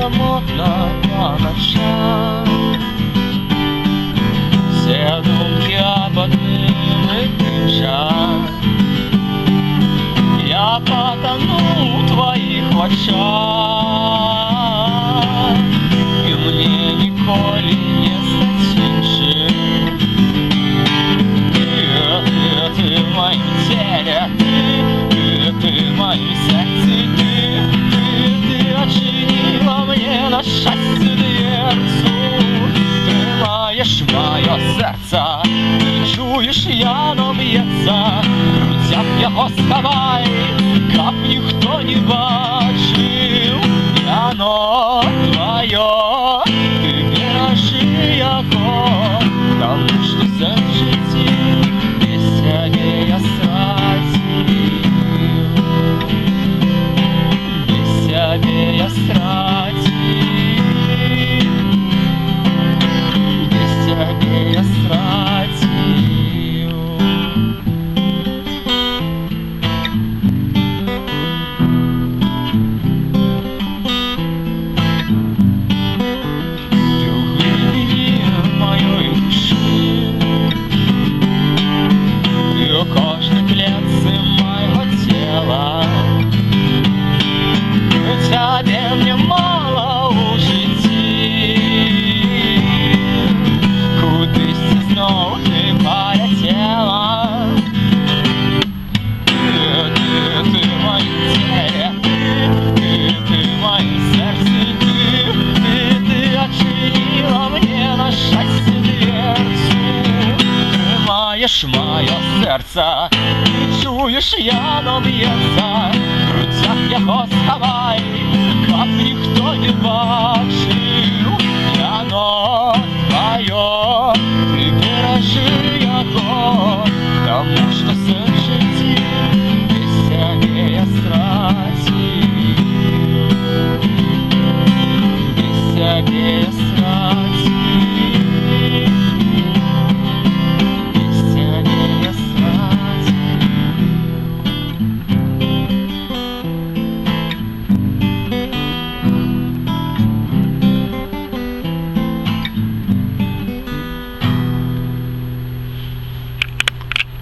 самотна по ночам. Все думки об одном и том же. Я потону в твоих очах, и мне ніколи не стать інше. Ты в моем теле, ты в моем сердце, ты отчинила мне на счастье дверцу. Тримаєш моє серце, ти чуєш, яно б'ється, в грудях його сховай, каб ніхто не бачив. Яно твоє, ти бережи його, тому що це в житті без тебе я стратив, без тебе я стратив, без тебе я стратив. Ты в глибине моей души, и у кожной клетки моего тела. Тебе мне мало у житті, кудись знов ти полетела. Ты в моем теле, ты в моем сердце, ты отчинила мне на счастье дверцу. Тримаєш моє серце, ти чуєш, яно б'ється, в грудях його сховай, каб ніхто не